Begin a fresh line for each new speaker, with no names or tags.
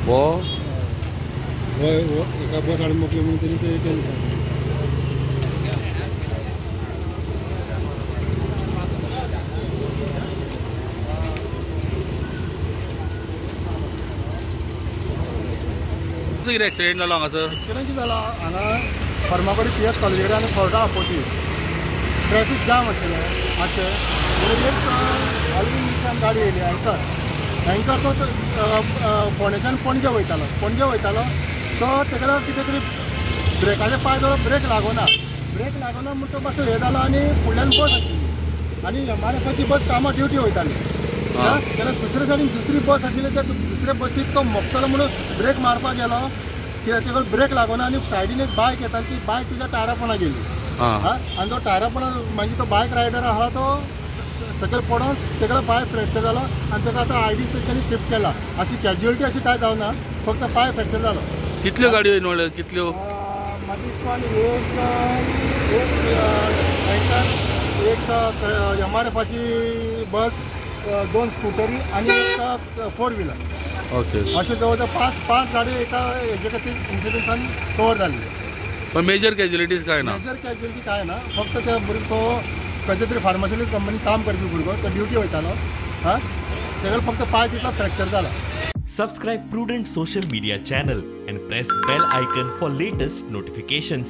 वो
एका बस हाडून मोकले म्हणून त्यांनी ते केलं सर.
एक्सिडेंट जालो हांगासर.
एक्सिडेंट कितें जाला हांगा फर्मागुडी PS कॉलेजी कडेन आनी फोर्टा अपोजीट ट्रॅफिक जाम आशिल्लें मातशें. एक ऑलरेडी गाडी येयली टँकर तो फोंडेच्यान पणजे वयतालो तो तेका कितें तरी ब्रेकाचे पांय जवळ ब्रेक लागोना म्हणून तो मातसो हे जालो आनी फुडल्यान बस आशिल्ली आनी MRFची बस कामां ड्युटी वयताली. जाल्यार दुसरे सायडीन दुसरी बस आशिल्ली त्या दुसऱ्या बसीक तो मोखतलो म्हणून ब्रेक मारपाक गेलो कित्याक तेका ब्रेक लागोना आनी सायडीन एक बायक येताली ती बायक तिच्या टायरा पोंदा गेली. आनी तो टायरा पोंदा मागीर तो बायक रायडर आहा तो सकयल पडोन तेका पांय फ्रॅक्चर जालो आनी तेका आतां ID तेंच्यांनी शिफ्ट केला. अशी कॅज्युअलिटी अशी कांय जावना फक्त पांय फ्रॅक्चर जालो.
कितल्यो गाडयो इनवॉल्व कितल्यो?
म्हाका दिसता एक MRFची बस 2 स्कूटरी आनी एक 4 व्हिलर.
ओके.
अशें जवळ जवळ पांच गाडयो एका हेजे खातीर इन्सिडंटान कवर जाल्ली.
पण मेजर कॅज्युलिटीज काय ना?
मेजर कॅज्युलिटी काय ना फक्त त्या भुरगो तो खंयच्या तरी फार्मास्युटिकल कंपनीत काम करपी भुरगो तो ड्युटी वयतालो तेका फक्त पांय तितलो फ्रॅक्चर जाला.
Subscribe Prudent social media channel and press bell icon for latest notifications.